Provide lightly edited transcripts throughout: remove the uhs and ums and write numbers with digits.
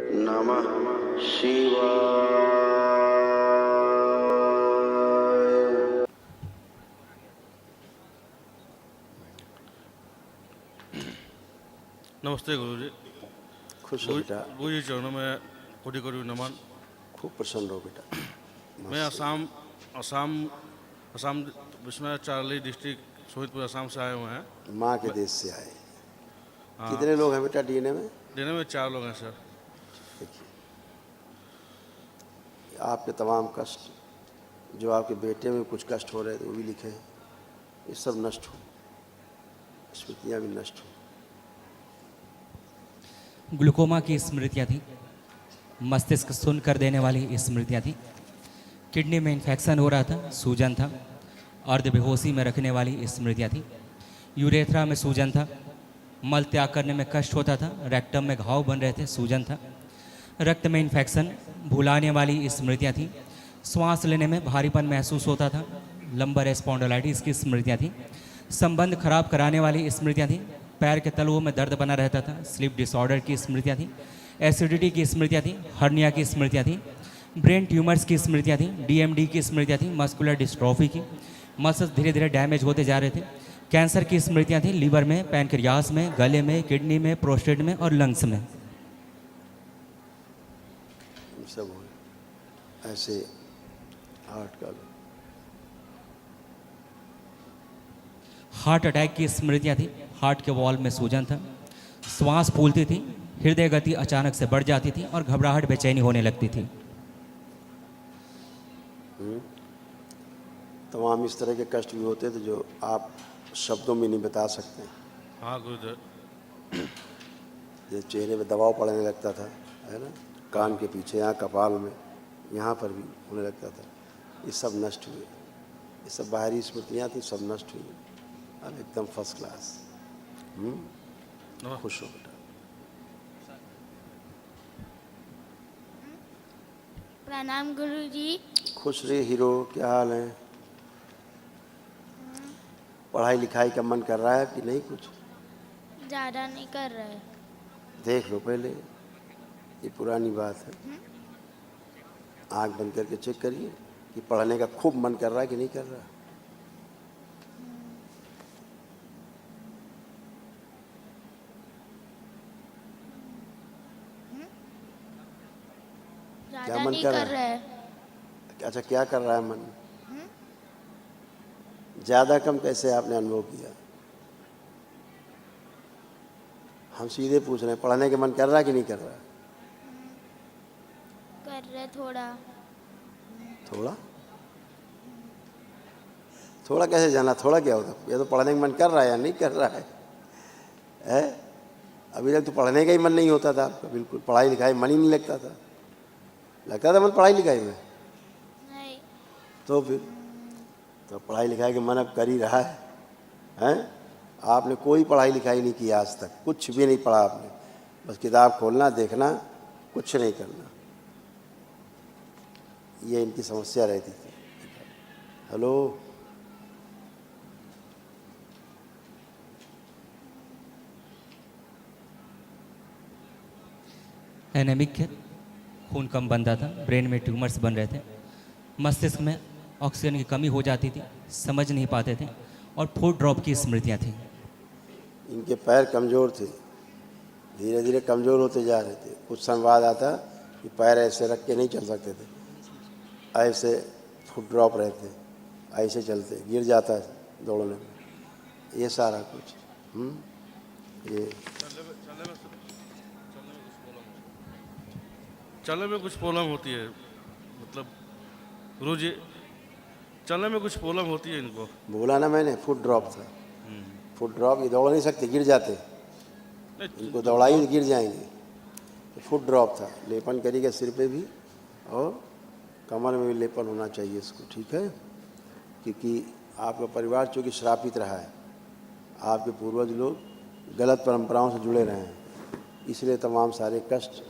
नमः शिवाय। नमस्ते गुरुजी। खुश हो बेटा। गुरुजी चरणों में कोटि कोटि नमन। खूब प्रसन्न हो बेटा। मैं असम असम असम विश्वनाथ चारली डिस्ट्रिक्ट सोहितपुर असम से आए हुए हैं। माँ के देश से आए। हाँ, कितने लोग हैं बेटा डीएनए में? डीएनए में 4 लोग हैं सर। देखिए, आपके तमाम कष्ट, जो आपके बेटे में कुछ कष्ट हो रहे थे वो भी लिखे हैं, ये सब नष्ट हो, स्मृतियाँ भी नष्ट हो। ग्लूकोमा की स्मृतियाँ थी, मस्तिष्क सुन्न कर देने वाली स्मृतियाँ थी, किडनी में इन्फेक्शन हो रहा था, सूजन था, अर्ध बेहोशी में रखने वाली स्मृतियाँ थी, यूरेथ्रा में सूजन था, मल त्याग करने में कष्ट होता था, रेक्टम में घाव बन रहे थे, सूजन था, रक्त में इन्फेक्शन, भुलाने वाली स्मृतियाँ थी, श्वास लेने में भारीपन महसूस होता था, लंबर स्पॉन्डिलाइटिस की स्मृतियाँ थी, संबंध खराब कराने वाली स्मृतियाँ थी, पैर के तलुओं में दर्द बना रहता था, स्लीप डिसऑर्डर की स्मृतियाँ थी, एसिडिटी की स्मृतियाँ थी, हर्निया की स्मृतियाँ थी, ब्रेन ट्यूमर्स की स्मृतियाँ थी, डीएमडी की स्मृतियाँ थी, मस्कुलर डिस्ट्रॉफी की, मसल्स धीरे धीरे डैमेज होते जा रहे थे, कैंसर की स्मृतियाँ थी, लीवर में, पैनक्रियास में, गले में, किडनी में, प्रोस्टेट में और लंग्स में। सब हो ऐसे हार्ट अटैक की स्मृतियाँ थी, हार्ट के वॉल में सूजन था, श्वास फूलती थी, हृदय गति अचानक से बढ़ जाती थी और घबराहट बेचैनी होने लगती थी। तमाम इस तरह के कष्ट भी होते थे जो आप शब्दों में नहीं बता सकते। हाँ गुरुदेव। जैसे चेहरे पे दबाव पड़ने लगता था, है ना, कान के पीछे, यहाँ कपाल में, यहाँ पर भी होने लगता था, ये सब नष्ट हुए। ये सब बाहरी स्मृतियाँ थी, सब नष्ट हुई। अब एकदम फर्स्ट क्लास। खुश हो बेटा। प्रणाम गुरुजी। खुश रहे हीरो, क्या हाल है? पढ़ाई लिखाई का मन कर रहा है कि नहीं? कुछ ज़्यादा नहीं कर रहे। देख लो पहले, ये पुरानी बात है। आंख बंद करके चेक करिए कि पढ़ने का खूब मन कर रहा है कि नहीं कर रहा। ज़्यादा नहीं कर रहे। अच्छा, क्या कर रहा है मन? ज्यादा कम कैसे आपने अनुभव किया? हम सीधे पूछ रहे हैं, पढ़ने के मन कर रहा है कि नहीं कर रहा? कर रहे थोड़ा थोड़ा थोड़ा कैसे जाना? थोड़ा क्या होता? ये तो पढ़ने का मन कर रहा है या नहीं कर रहा है? अभी तक तो पढ़ने का ही मन नहीं होता था आपका, बिल्कुल पढ़ाई लिखाई मन ही नहीं लगता था। लगता था मन पढ़ाई लिखाई में? नहीं। तो फिर तो पढ़ाई लिखाई के मन अब कर ही रहा है, हैं? आपने कोई पढ़ाई लिखाई नहीं की आज तक, कुछ भी नहीं पढ़ा आपने, बस किताब खोलना, देखना, कुछ नहीं करना। ये इनकी समस्या रहती थी। हेलो, एनेमिक है, खून कम बनता था, ब्रेन में ट्यूमर्स बन रहे थे, मस्तिष्क में ऑक्सीजन की कमी हो जाती थी, समझ नहीं पाते थे और फूड ड्रॉप की स्मृतियाँ थी। इनके पैर कमज़ोर थे, धीरे धीरे कमज़ोर होते जा रहे थे। कुछ समय बाद आता कि पैर ऐसे रख के नहीं चल सकते थे, ऐसे फुट ड्रॉप रहते, ऐसे चलते, गिर जाता है दौड़ने में, ये सारा कुछ। ये चलने में कुछ प्रॉब्लम होती है, मतलब गुरुजी चलने में कुछ प्रॉब्लम होती है इनको। बोला ना मैंने, फुट ड्रॉप था। फुट ड्रॉप, ये दौड़ नहीं सकते, गिर जाते, इनको दौड़ाई तो गिर जाएंगे। तो फुट ड्रॉप था। लेपन करिएगा सिर पे भी और कमर में भी लेपन होना चाहिए इसको, ठीक है? क्योंकि आपका परिवार चूँकि श्रापित रहा है, आपके पूर्वज लोग गलत परंपराओं से जुड़े रहे हैं, इसलिए तमाम सारे कष्ट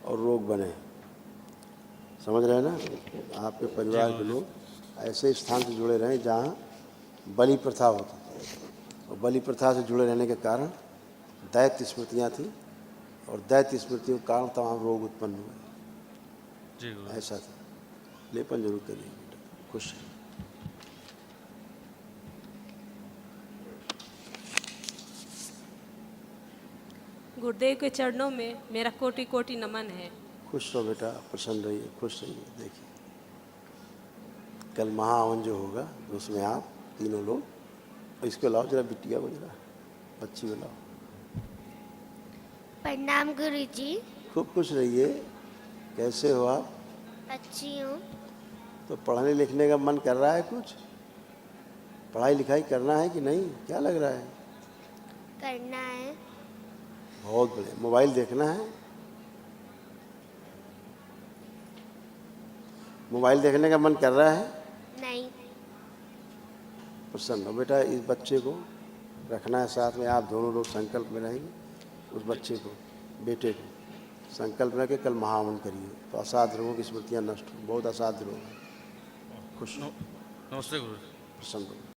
और रोग बने। समझ रहे हैं ना? आपके परिवार के लोग ऐसे स्थान से जुड़े रहे जहाँ बलि प्रथा होती, और बलि प्रथा से जुड़े रहने के कारण दैत्य स्मृतियाँ थी और दैत्य स्मृतियों के कारण तमाम रोग उत्पन्न हुए। जी गुरु। ऐसा था। लेपन जरूर करिए बेटा, खुश है। गुरुदेव के चरणों में मेरा कोटि कोटि नमन है। खुश रहो बेटा, प्रसन्न रहिए, खुश रहिए। देखिए कल महाहवन जो होगा तो उसमें आप तीनों लोग, इसको लाओ जरा, बिटिया को जरा, बच्ची को लाओ। प्रणाम गुरु जी। खूब खुश रहिए। कैसे हो आप? अच्छी हूँ। तो पढ़ने लिखने का मन कर रहा है कुछ? पढ़ाई लिखाई करना है कि नहीं, क्या लग रहा है? करना है। बहुत बढ़िया। मोबाइल देखना है? मोबाइल देखने का मन कर रहा है? नहीं। प्रसन्न हो बेटा। इस बच्चे को रखना है साथ में, आप दोनों लोग संकल्प में रहेंगे। उस बच्चे को, बेटे को संकल्प में कि कल महाहवन करिए तो असाध्य रोगों की स्मृतियाँ नष्ट हो। बहुत असाध्य रोग है। खुश हो, नमस्ते गुरु। प्रसन्न हो।